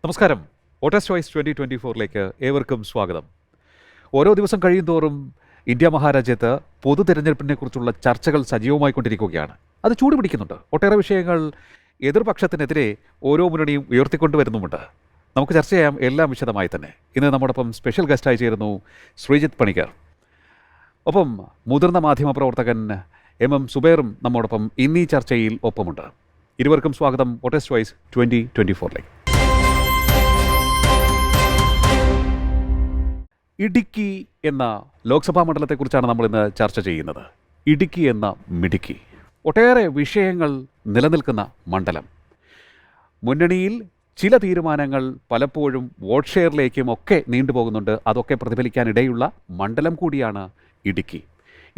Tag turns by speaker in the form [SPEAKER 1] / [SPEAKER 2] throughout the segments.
[SPEAKER 1] നമസ്കാരം. Voters choice 2024ലേക്ക് ഏവർക്കും സ്വാഗതം. ഓരോ ദിവസം കഴിയുന്തോറും ഇന്ത്യ മഹാരാജ്യത്ത് പൊതു തെരഞ്ഞെടുപ്പിനെ കുറിച്ചുള്ള ചർച്ചകൾ സജീവമായിക്കൊണ്ടിരിക്കുകയാണ്. അത് ചൂടുപിടിക്കുന്നുണ്ട്. ഒട്ടേറെ വിഷയങ്ങൾ എതിർപക്ഷത്തിനെതിരെ ഓരോ മുന്നണിയും ഉയർത്തിക്കൊണ്ടുവരുന്നുമുണ്ട്. നമുക്ക് ചർച്ച ചെയ്യാം എല്ലാം വിശദമായി തന്നെ. ഇന്ന് നമ്മോടൊപ്പം സ്പെഷ്യൽ ഗസ്റ്റായി ചേരുന്നു ശ്രീജിത്ത് പണിക്കർ. ഒപ്പം മുതിർന്ന മാധ്യമപ്രവർത്തകൻ എം സുബൈറും നമ്മോടൊപ്പം ഇന്നീ ചർച്ചയിൽ ഒപ്പമുണ്ട്. ഇരുവർക്കും സ്വാഗതം വോട്ടേഴ്സ് ചോയ്സ് 2024ലേക്ക്. ഇടുക്കി എന്ന ലോക്സഭാ മണ്ഡലത്തെക്കുറിച്ചാണ് നമ്മളിന്ന് ചർച്ച ചെയ്യുന്നത്. ഇടുക്കി എന്ന മിടുക്കി, ഒട്ടേറെ വിഷയങ്ങൾ നിലനിൽക്കുന്ന മണ്ഡലം. മുന്നണിയിൽ ചില തീരുമാനങ്ങൾ പലപ്പോഴും വോട്ട് ഷെയറിലേക്കും ഒക്കെ നീണ്ടുപോകുന്നുണ്ട്. അതൊക്കെ പ്രതിഫലിക്കാനിടയുള്ള മണ്ഡലം കൂടിയാണ് ഇടുക്കി.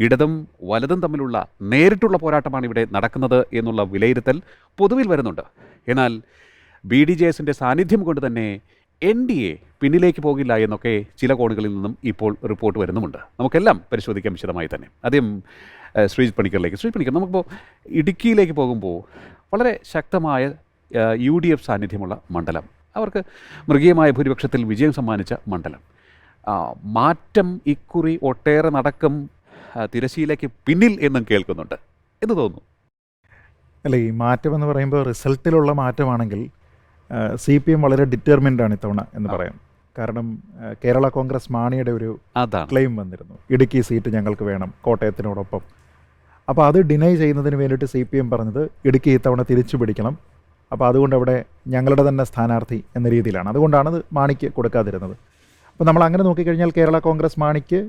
[SPEAKER 1] ഇടതും വലതും തമ്മിലുള്ള നേരിട്ടുള്ള പോരാട്ടമാണ് ഇവിടെ നടക്കുന്നത് എന്നുള്ള വിലയിരുത്തൽ പൊതുവിൽ വരുന്നുണ്ട്. എന്നാൽ BDJSന്റെ സാന്നിധ്യം കൊണ്ട് തന്നെ NDA പിന്നിലേക്ക് പോകില്ല എന്നൊക്കെ ചില കോണുകളിൽ നിന്നും ഇപ്പോൾ റിപ്പോർട്ട് വരുന്നുമുണ്ട്. നമുക്കെല്ലാം പരിശോധിക്കാം വിശദമായി തന്നെ. ആദ്യം ശ്രീജിത്ത് പണിക്കർ, നമുക്കിപ്പോൾ ഇടുക്കിയിലേക്ക് പോകുമ്പോൾ വളരെ ശക്തമായ UDF സാന്നിധ്യമുള്ള മണ്ഡലം, അവർക്ക് മൃഗീയമായ ഭൂരിപക്ഷത്തിൽ വിജയം സമ്മാനിച്ച മണ്ഡലം. മാറ്റം ഇക്കുറി ഒട്ടേറെ നടക്കും, തിരശ്ശീലയ്ക്ക് പിന്നിൽ എന്നും കേൾക്കുന്നുണ്ട്. എന്ന് തോന്നുന്നു.
[SPEAKER 2] അല്ല, ഈ മാറ്റം എന്ന് പറയുമ്പോൾ റിസൾട്ടിലുള്ള മാറ്റമാണെങ്കിൽ CPM വളരെ ഡിറ്റർമിൻഡാണ് ഇത്തവണ എന്ന് പറയാം. കാരണം കേരള കോൺഗ്രസ് മാണിയുടെ ഒരു ക്ലെയിം വന്നിരുന്നു, ഇടുക്കി സീറ്റ് ഞങ്ങൾക്ക് വേണം കോട്ടയത്തിനോടൊപ്പം. അപ്പോൾ അത് ഡിനൈ ചെയ്യുന്നതിന് വേണ്ടിയിട്ട് CPM പറഞ്ഞത് ഇടുക്കി ഇത്തവണ തിരിച്ചു പിടിക്കണം, അപ്പോൾ അതുകൊണ്ട് അവിടെ ഞങ്ങളുടെ തന്നെ സ്ഥാനാർത്ഥി എന്ന രീതിയിലാണ്. അതുകൊണ്ടാണ് അത് മാണിക്ക് കൊടുക്കാതിരുന്നത്. അപ്പോൾ നമ്മൾ അങ്ങനെ നോക്കിക്കഴിഞ്ഞാൽ കേരള കോൺഗ്രസ് മാണിക്ക്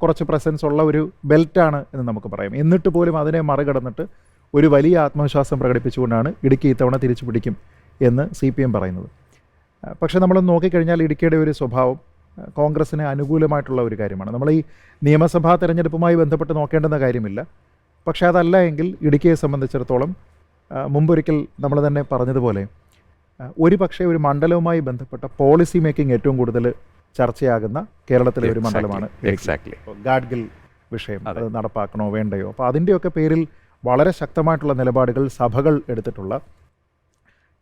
[SPEAKER 2] കുറച്ച് പ്രസൻസ് ഉള്ള ഒരു ബെൽറ്റാണ് എന്ന് നമുക്ക് പറയാം. എന്നിട്ട് പോലും അതിനെ മറികടന്നിട്ട് ഒരു വലിയ ആത്മവിശ്വാസം പ്രകടിപ്പിച്ചുകൊണ്ടാണ് ഇടുക്കി ഇത്തവണ തിരിച്ചു പിടിക്കും എന്ന് CPM പറയുന്നത്. പക്ഷേ നമ്മളൊന്ന് നോക്കിക്കഴിഞ്ഞാൽ ഇടുക്കിയുടെ ഒരു സ്വഭാവം കോൺഗ്രസ്സിന് അനുകൂലമായിട്ടുള്ള ഒരു കാര്യമാണ്. നമ്മൾ ഈ നിയമസഭാ തെരഞ്ഞെടുപ്പുമായി ബന്ധപ്പെട്ട് നോക്കേണ്ടുന്ന കാര്യമില്ല. പക്ഷേ അതല്ല എങ്കിൽ ഇടുക്കിയെ സംബന്ധിച്ചിടത്തോളം മുമ്പൊരിക്കൽ നമ്മൾ തന്നെ പറഞ്ഞതുപോലെ ഒരു പക്ഷേ ഒരു മണ്ഡലവുമായി ബന്ധപ്പെട്ട പോളിസി മേക്കിംഗ് ഏറ്റവും കൂടുതൽ ചർച്ചയാകുന്ന കേരളത്തിലെ ഒരു മണ്ഡലമാണ് ഗാഡ്ഗിൽ വിഷയം. അത് നടപ്പാക്കണോ വേണ്ടയോ, അപ്പോൾ അതിൻ്റെയൊക്കെ പേരിൽ വളരെ ശക്തമായിട്ടുള്ള നിലപാടുകൾ സഭകൾ എടുത്തിട്ടുള്ള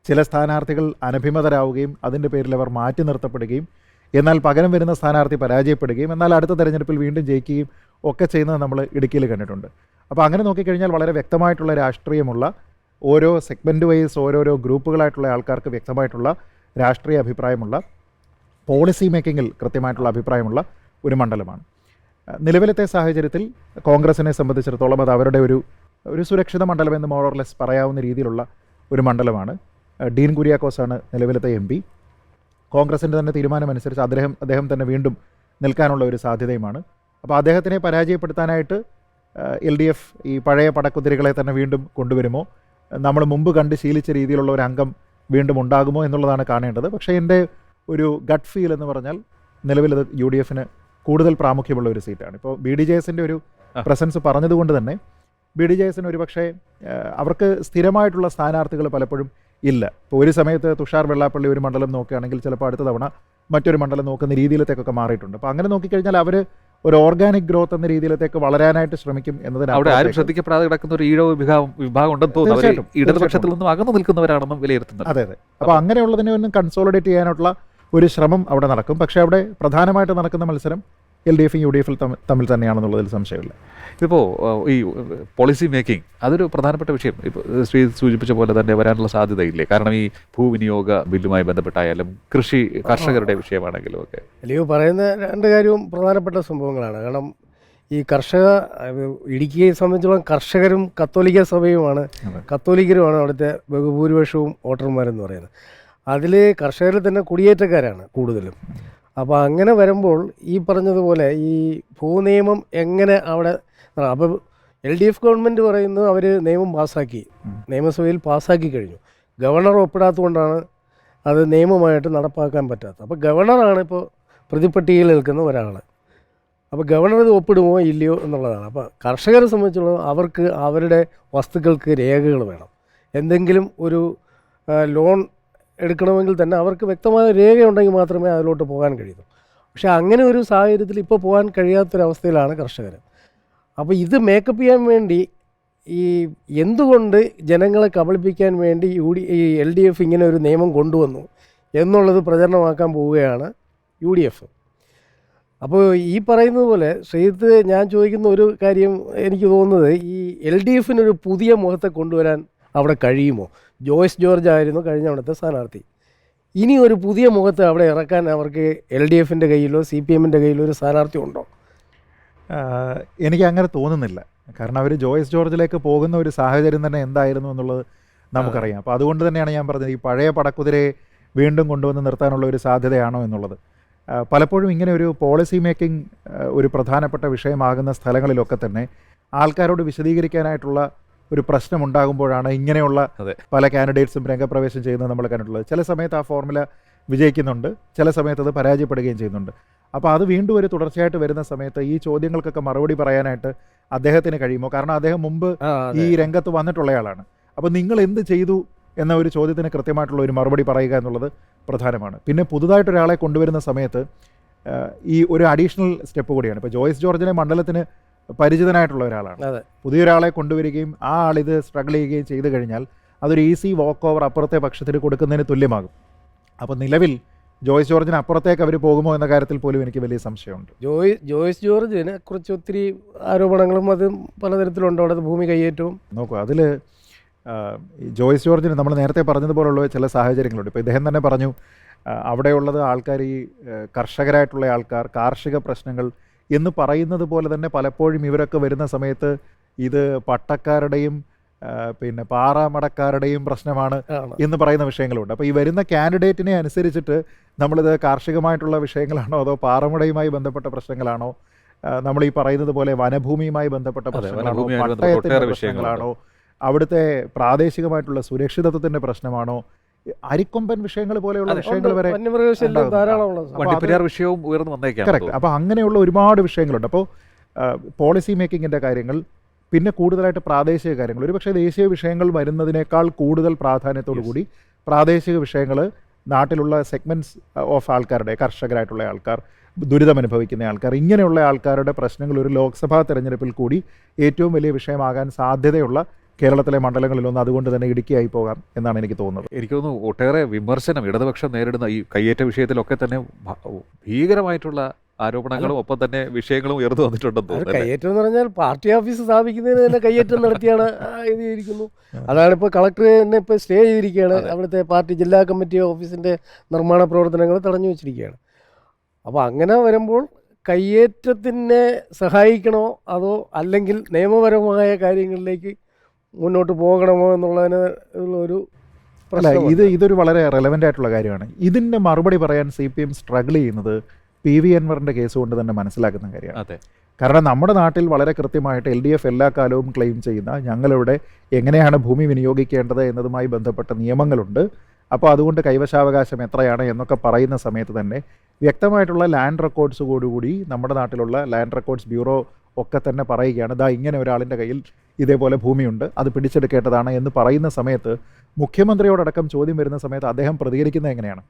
[SPEAKER 2] ചില സ്ഥാനാർത്ഥികൾ അനഭിമതരാവുകയും അതിൻ്റെ പേരിൽ അവർ മാറ്റി നിർത്തപ്പെടുകയും എന്നാൽ പകരം വരുന്ന സ്ഥാനാർത്ഥി പരാജയപ്പെടുകയും എന്നാൽ അടുത്ത തെരഞ്ഞെടുപ്പിൽ വീണ്ടും ജയിക്കുകയും ഒക്കെ ചെയ്യുന്നത് നമ്മൾ ഇടുക്കിയിൽ കണ്ടിട്ടുണ്ട്. അപ്പോൾ അങ്ങനെ നോക്കിക്കഴിഞ്ഞാൽ വളരെ വ്യക്തമായിട്ടുള്ള രാഷ്ട്രീയമുള്ള ഓരോ സെഗ്മെൻറ്റ് വൈസ് ഓരോരോ ഗ്രൂപ്പുകളായിട്ടുള്ള ആൾക്കാർക്ക് വ്യക്തമായിട്ടുള്ള രാഷ്ട്രീയ അഭിപ്രായമുള്ള പോളിസി മേക്കിങ്ങിൽ കൃത്യമായിട്ടുള്ള അഭിപ്രായമുള്ള ഒരു മണ്ഡലമാണ്. നിലവിലത്തെ സാഹചര്യത്തിൽ കോൺഗ്രസിനെ സംബന്ധിച്ചിടത്തോളം അത് അവരുടെ ഒരു സുരക്ഷിത മണ്ഡലമെന്ന് മോറോർലെസ് പറയാവുന്ന രീതിയിലുള്ള ഒരു മണ്ഡലമാണ്. ഡീൻ കുര്യാക്കോസാണ് നിലവിലത്തെ MP. കോൺഗ്രസിൻ്റെ തന്നെ തീരുമാനമനുസരിച്ച് അദ്ദേഹം തന്നെ വീണ്ടും നിൽക്കാനുള്ള ഒരു സാധ്യതയുമാണ്. അപ്പോൾ അദ്ദേഹത്തിനെ പരാജയപ്പെടുത്താനായിട്ട് LDF ഈ പഴയ പടക്കുതിരികളെ തന്നെ വീണ്ടും കൊണ്ടുവരുമോ, നമ്മൾ മുമ്പ് കണ്ട് ശീലിച്ച രീതിയിലുള്ള ഒരു അംഗം വീണ്ടും ഉണ്ടാകുമോ എന്നുള്ളതാണ് കാണേണ്ടത്. പക്ഷേ എൻ്റെ ഒരു ഗട്ട് ഫീൽ എന്ന് പറഞ്ഞാൽ നിലവിലത് UDFന് കൂടുതൽ പ്രാമുഖ്യമുള്ള ഒരു സീറ്റാണ്. ഇപ്പോൾ BDJSൻ്റെ ഒരു പ്രസൻസ് പറഞ്ഞതുകൊണ്ട് തന്നെ BDJSന് ഒരു പക്ഷേ അവർക്ക് സ്ഥിരമായിട്ടുള്ള സ്ഥാനാർത്ഥികൾ പലപ്പോഴും ഇല്ല. ഇപ്പോൾ ഒരു സമയത്ത് തുഷാർ വെള്ളാപ്പള്ളി ഒരു മണ്ഡലം നോക്കുകയാണെങ്കിൽ ചിലപ്പോൾ അടുത്ത തവണ മറ്റൊരു മണ്ഡലം നോക്കുന്ന രീതിയിലത്തേക്കൊക്കെ മാറിയിട്ടുണ്ട്. അപ്പോൾ അങ്ങനെ നോക്കിക്കഴിഞ്ഞാൽ അവർ ഒരു ഓർഗാനിക് ഗ്രോത്ത് എന്ന രീതിയിലേക്ക് വളരാനായിട്ട് ശ്രമിക്കും എന്നതിന്
[SPEAKER 1] അവിടെ ആരും ശ്രദ്ധിക്കപ്പെടാതെ കിടക്കുന്ന ഒരു ഈഴവ വിഭാഗം ഉണ്ടെന്ന് തോന്നുന്നു. ഇടതുപക്ഷത്തിൽ നിന്നും അകന്നു നിൽക്കുന്നവരാണെന്നും വിലയിരുത്തുന്നത്.
[SPEAKER 2] അതെ. അപ്പോൾ അങ്ങനെയുള്ളതിനെ ഒന്നും കൺസോളിഡേറ്റ് ചെയ്യാനുള്ള ഒരു ശ്രമം അവിടെ നടക്കും. പക്ഷേ അവിടെ പ്രധാനമായിട്ട് നടക്കുന്ന മത്സരം LDF UDF തമ്മിൽ തന്നെയാണെന്നുള്ളതിൽ സംശയമില്ല.
[SPEAKER 1] ഇതിപ്പോൾ ഈ പോളിസി മേക്കിംഗ് അതൊരു പ്രധാനപ്പെട്ട വിഷയം. ഇപ്പോൾ ശ്രീ സൂചിപ്പിച്ച പോലെ തന്നെ വരാനുള്ള സാധ്യതയില്ലേ? കാരണം ഈ ഭൂവിനിയോഗ ബില്ലുമായി ബന്ധപ്പെട്ടായാലും കർഷകരുടെ വിഷയമാണെങ്കിലും ഒക്കെ
[SPEAKER 3] അല്ലയോ പറയുന്ന രണ്ട് കാര്യവും പ്രധാനപ്പെട്ട സംഭവങ്ങളാണ്. കാരണം ഈ ഇടുക്കിയെ സംബന്ധിച്ചിടത്തോളം കർഷകരും കത്തോലിക്ക സഭയുമാണ്, കത്തോലിക്കരുമാണ് അവിടുത്തെ ബഹുഭൂരിപക്ഷവും വോട്ടർമാരെന്ന് പറയുന്നത്. അതിൽ കർഷകരിൽ തന്നെ കുടിയേറ്റക്കാരാണ് കൂടുതലും. അപ്പോൾ അങ്ങനെ വരുമ്പോൾ ഈ പറഞ്ഞതുപോലെ ഈ ഭൂനിയമം എങ്ങനെ അവിടെ അപ്പോൾ LDF ഗവൺമെൻറ് പറയുന്നത് അവർ നിയമം പാസ്സാക്കി, നിയമസഭയിൽ പാസ്സാക്കി കഴിഞ്ഞു. ഗവർണർ ഒപ്പിടാത്തതുകൊണ്ടാണ് അത് നിയമമായിട്ട് നടപ്പാക്കാൻ പറ്റാത്തത്. അപ്പോൾ ഗവർണറാണ് ഇപ്പോൾ പ്രതിപട്ടികയിൽ നിൽക്കുന്ന ഒരാൾ. അപ്പോൾ ഗവർണർ ഇത് ഒപ്പിടുമോ ഇല്ലയോ എന്നുള്ളതാണ്. അപ്പോൾ കർഷകരെ സംബന്ധിച്ചിടത്തോളം അവർക്ക് അവരുടെ വസ്തുക്കൾക്ക് രേഖകൾ വേണം. എന്തെങ്കിലും ഒരു ലോൺ എടുക്കണമെങ്കിൽ തന്നെ അവർക്ക് വ്യക്തമായ രേഖയുണ്ടെങ്കിൽ മാത്രമേ അതിലോട്ട് പോകാൻ കഴിയൂ. പക്ഷേ അങ്ങനെ ഒരു സാഹചര്യത്തിൽ ഇപ്പോൾ പോകാൻ കഴിയാത്തൊരവസ്ഥയിലാണ് കർഷകർ. അപ്പോൾ ഇത് മേക്കപ്പ് ചെയ്യാൻ വേണ്ടി ഈ എന്തുകൊണ്ട് ജനങ്ങളെ കബളിപ്പിക്കാൻ വേണ്ടി LDF ഇങ്ങനെ ഒരു നിയമം കൊണ്ടുവന്നു എന്നുള്ളത് പ്രചരണമാക്കാൻ പോവുകയാണ് UDF. അപ്പോൾ ഈ പറയുന്നത് പോലെ ശ്രീജിത്ത്, ഞാൻ ചോദിക്കുന്ന ഒരു കാര്യം എനിക്ക് തോന്നുന്നത്, ഈ LDFനൊരു പുതിയ മുഖത്തെ കൊണ്ടുവരാൻ അവിടെ കഴിയുമോ? ജോയ്സ് ജോർജ് ആയിരുന്നു കഴിഞ്ഞ അവിടുത്തെ സ്ഥാനാർത്ഥി. ഇനി ഒരു പുതിയ മുഖത്തെ അവിടെ ഇറക്കാൻ അവർക്ക് LDFൻ്റെ കയ്യിലോ CPMൻ്റെ കയ്യിലോ ഒരു സ്ഥാനാർത്ഥി ഉണ്ടോ?
[SPEAKER 2] എനിക്ക് അങ്ങനെ തോന്നുന്നില്ല. കാരണം അവർ ജോയ്സ് ജോർജിലേക്ക് പോകുന്ന ഒരു സാഹചര്യം തന്നെ എന്തായിരുന്നു എന്നുള്ളത് നമുക്കറിയാം. അപ്പോൾ അതുകൊണ്ട് തന്നെയാണ് ഞാൻ പറഞ്ഞത്, ഈ പഴയ പടക്കുതിരയെ വീണ്ടും കൊണ്ടുവന്ന് നിർത്താനുള്ള ഒരു സാധ്യതയാണോ എന്നുള്ളത്. പലപ്പോഴും ഇങ്ങനെ ഒരു പോളിസി മേക്കിംഗ് ഒരു പ്രധാനപ്പെട്ട വിഷയമാകുന്ന സ്ഥലങ്ങളിലൊക്കെ തന്നെ ആൾക്കാരോട് വിശദീകരിക്കാനായിട്ടുള്ള ഒരു പ്രശ്നമുണ്ടാകുമ്പോഴാണ് ഇങ്ങനെയുള്ള പല കാൻഡിഡേറ്റ്സും രംഗപ്രവേശം ചെയ്യുന്നത് നമ്മൾ കണ്ടിട്ടുള്ളത്. ചില സമയത്ത് ആ ഫോർമുല വിജയിക്കുന്നുണ്ട്, ചില സമയത്ത് അത് പരാജയപ്പെടുകയും ചെയ്യുന്നുണ്ട്. അപ്പോൾ അത് വീണ്ടും ഒരു തുടർച്ചയായിട്ട് വരുന്ന സമയത്ത് ഈ ചോദ്യങ്ങൾക്കൊക്കെ മറുപടി പറയാനായിട്ട് അദ്ദേഹത്തിന് കഴിയുമോ? കാരണം അദ്ദേഹം മുമ്പ് ഈ രംഗത്ത് വന്നിട്ടുള്ളയാളാണ്. അപ്പോൾ നിങ്ങൾ എന്ത് ചെയ്തു എന്ന ഒരു ചോദ്യത്തിന് കൃത്യമായിട്ടുള്ള ഒരു മറുപടി പറയുക എന്നുള്ളത് പ്രധാനമാണ്. പിന്നെ പുതുതായിട്ടൊരാളെ കൊണ്ടുവരുന്ന സമയത്ത് ഈ ഒരു അഡീഷണൽ സ്റ്റെപ്പ് കൂടിയാണ്. ഇപ്പോൾ ജോയ്സ് ജോർജിനെ മണ്ഡലത്തിന് പരിചിതനായിട്ടുള്ള ഒരാളാണ്. പുതിയൊരാളെ കൊണ്ടുവരികയും ആ ആളിത് സ്ട്രഗിൾ ചെയ്യുകയും ചെയ്തു കഴിഞ്ഞാൽ അതൊരു ഈസി വാക്ക് ഓവർ അപ്പുറത്തെ പക്ഷത്തിന് കൊടുക്കുന്നതിന് തുല്യമാകും. അപ്പോൾ നിലവിൽ ജോയ്സ് ജോർജിന് അപ്പുറത്തേക്ക് അവർ പോകുമോ എന്ന കാര്യത്തിൽ പോലും എനിക്ക് വലിയ സംശയമുണ്ട്.
[SPEAKER 3] ജോയ്സ് ജോർജിനെ കുറിച്ച് ഒത്തിരി ആരോപണങ്ങളും അതും പലതരത്തിലുണ്ട്. അവിടെ ഭൂമി കയ്യേറ്റവും
[SPEAKER 2] നോക്കൂ, അതിൽ ജോയ്സ് ജോർജിന് നമ്മൾ നേരത്തെ പറഞ്ഞതുപോലുള്ള ചില സാഹചര്യങ്ങളുണ്ട്. ഇപ്പോൾ ഇദ്ദേഹം തന്നെ പറഞ്ഞു, അവിടെയുള്ളത് ആൾക്കാർ ഈ കർഷകരായിട്ടുള്ള ആൾക്കാർ, കാർഷിക പ്രശ്നങ്ങൾ എന്ന് പറയുന്നത് പോലെ തന്നെ പലപ്പോഴും ഇവരൊക്കെ വരുന്ന സമയത്ത് ഇത് പട്ടക്കാരുടെയും പിന്നെ പാറാമടക്കാരുടെയും പ്രശ്നമാണ് എന്ന് പറയുന്ന വിഷയങ്ങളുണ്ട്. അപ്പോൾ ഈ വരുന്ന കാൻഡിഡേറ്റിനെ അനുസരിച്ചിട്ട് നമ്മളിത് കാർഷികമായിട്ടുള്ള വിഷയങ്ങളാണോ അതോ പാറമടയുമായി ബന്ധപ്പെട്ട പ്രശ്നങ്ങളാണോ, നമ്മൾ ഈ പറയുന്നത് പോലെ വനഭൂമിയുമായി ബന്ധപ്പെട്ട പ്രശ്നങ്ങളാണോ, പട്ടയത്തിൻ്റെ പ്രശ്നങ്ങളാണോ, അവിടുത്തെ പ്രാദേശികമായിട്ടുള്ള സുരക്ഷിതത്വത്തിൻ്റെ പ്രശ്നമാണോ, അരിക്കൊമ്പൻ വിഷയങ്ങൾ പോലെയുള്ള വിഷയങ്ങൾ വരെ
[SPEAKER 1] വിഷയവും ഉയർന്നു വന്നേക്കാം.
[SPEAKER 2] കറക്റ്റ്. അപ്പോൾ അങ്ങനെയുള്ള ഒരുപാട് വിഷയങ്ങളുണ്ട്. അപ്പോൾ പോളിസി മേക്കിങ്ങിൻ്റെ കാര്യങ്ങൾ, പിന്നെ കൂടുതലായിട്ട് പ്രാദേശിക കാര്യങ്ങൾ, ഒരുപക്ഷെ ദേശീയ വിഷയങ്ങൾ വരുന്നതിനേക്കാൾ കൂടുതൽ പ്രാധാന്യത്തോടു കൂടി പ്രാദേശിക വിഷയങ്ങൾ, നാട്ടിലുള്ള സെഗ്മെൻറ്റ്സ് ഓഫ് ആൾക്കാരുടെ, കർഷകരായിട്ടുള്ള ആൾക്കാർ, ദുരിതമനുഭവിക്കുന്ന ആൾക്കാർ, ഇങ്ങനെയുള്ള ആൾക്കാരുടെ പ്രശ്നങ്ങൾ ഒരു ലോക്സഭാ തെരഞ്ഞെടുപ്പിൽ കൂടി ഏറ്റവും വലിയ വിഷയമാകാൻ സാധ്യതയുള്ള കേരളത്തിലെ മണ്ഡലങ്ങളിലൊന്നും അതുകൊണ്ട് തന്നെ ഇടുക്കിയായി പോകാം എന്നാണ് എനിക്ക് തോന്നുന്നത്.
[SPEAKER 1] എനിക്ക് തോന്നുന്നു ഒട്ടേറെ വിമർശനം ഇടതുപക്ഷം നേരിടുന്ന ഈ കയ്യേറ്റ വിഷയത്തിലൊക്കെ തന്നെ ഭീകരമായിട്ടുള്ള ആരോപണങ്ങളും ഒപ്പം തന്നെ വിഷയങ്ങളും ഉയർന്നു വന്നിട്ടുണ്ടെന്ന് തോന്നുന്നു.
[SPEAKER 3] കയ്യേറ്റം എന്ന് പറഞ്ഞാൽ പാർട്ടി ഓഫീസ് സ്ഥാപിക്കുന്നതിന് തന്നെ കയ്യേറ്റം നടത്തിയാണ് ഇത് ഇരിക്കുന്നു. അതാണ് ഇപ്പോൾ കളക്ടർ തന്നെ ഇപ്പോൾ സ്റ്റേ ചെയ്തിരിക്കുകയാണ്. അവിടുത്തെ പാർട്ടി ജില്ലാ കമ്മിറ്റി ഓഫീസിൻ്റെ നിർമ്മാണ പ്രവർത്തനങ്ങൾ തടഞ്ഞു വെച്ചിരിക്കുകയാണ്. അപ്പോൾ അങ്ങനെ വരുമ്പോൾ കയ്യേറ്റത്തിനെ സഹായിക്കണോ അതോ അല്ലെങ്കിൽ നിയമപരമായ കാര്യങ്ങളിലേക്ക് മുന്നോട്ട് പോകണമോ എന്നുള്ളതിന് ഒരു
[SPEAKER 2] അല്ല, ഇതൊരു വളരെ റെലവൻ്റ് ആയിട്ടുള്ള കാര്യമാണ്. ഇതിൻ്റെ മറുപടി പറയാൻ CPM സ്ട്രഗിൾ ചെയ്യുന്നത് PV അൻവറിൻ്റെ കേസ് കൊണ്ട് തന്നെ മനസ്സിലാക്കുന്ന കാര്യമാണ്. കാരണം നമ്മുടെ നാട്ടിൽ വളരെ കൃത്യമായിട്ട് LDF എല്ലാ കാലവും ക്ലെയിം ചെയ്യുന്ന ഞങ്ങളിവിടെ എങ്ങനെയാണ് ഭൂമി വിനിയോഗിക്കേണ്ടത് എന്നതുമായി ബന്ധപ്പെട്ട നിയമങ്ങളുണ്ട്. അപ്പോൾ അതുകൊണ്ട് കൈവശാവകാശം എത്രയാണ് എന്നൊക്കെ പറയുന്ന സമയത്ത് തന്നെ വ്യക്തമായിട്ടുള്ള ലാൻഡ് റെക്കോർഡ്സോടുകൂടി നമ്മുടെ നാട്ടിലുള്ള ലാൻഡ് റെക്കോർഡ്സ് ബ്യൂറോ ഒക്കെ തന്നെ പറയുകയാണ്, ദാ ഇങ്ങനെ ഒരാളിൻ്റെ കയ്യിൽ ഇതേപോലെ ഭൂമിയുണ്ട്, അത് പിടിച്ചെടുക്കേണ്ടതാണ് എന്ന് പറയുന്ന സമയത്ത് മുഖ്യമന്ത്രിയോടക്കം ചോദ്യം വരുന്ന സമയത്ത് അദ്ദേഹം പ്രതികരിക്കുന്നത് എങ്ങനെയാണ്?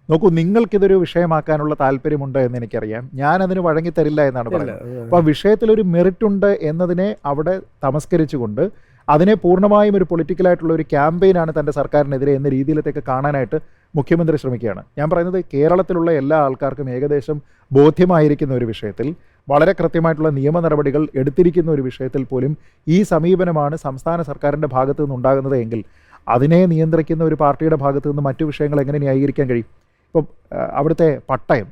[SPEAKER 2] നോക്കൂ, നിങ്ങൾക്കിതൊരു വിഷയമാക്കാനുള്ള താല്പര്യമുണ്ട് എന്ന് എനിക്കറിയാം, ഞാനതിന് വഴങ്ങിത്തരില്ല എന്നാണ് പറയുന്നത്. അപ്പോൾ ആ വിഷയത്തിലൊരു മെറിറ്റ് ഉണ്ട് എന്നതിനെ അവിടെ തമസ്കരിച്ചുകൊണ്ട് അതിനെ പൂർണ്ണമായും ഒരു പൊളിറ്റിക്കലായിട്ടുള്ള ഒരു ക്യാമ്പയിനാണ് തൻ്റെ സർക്കാരിനെതിരെ എന്ന രീതിയിലത്തേക്ക് കാണാനായിട്ട് മുഖ്യമന്ത്രി ശ്രമിക്കുകയാണ്. ഞാൻ പറയുന്നത് കേരളത്തിലുള്ള എല്ലാ ആൾക്കാർക്കും ഏകദേശം ബോധ്യമായിരിക്കുന്ന ഒരു വിഷയത്തിൽ, വളരെ കൃത്യമായിട്ടുള്ള നിയമ നടപടികൾ എടുത്തിരിക്കുന്ന ഒരു വിഷയത്തിൽ പോലും ഈ സമീപനമാണ് സംസ്ഥാന സർക്കാരിൻ്റെ ഭാഗത്തു നിന്നുണ്ടാകുന്നത് എങ്കിൽ അതിനെ നിയന്ത്രിക്കുന്ന ഒരു പാർട്ടിയുടെ ഭാഗത്തു നിന്ന് മറ്റു വിഷയങ്ങൾ എങ്ങനെ ന്യായീകരിക്കാൻ കഴിയും? ഇപ്പം അവിടുത്തെ പട്ടയം,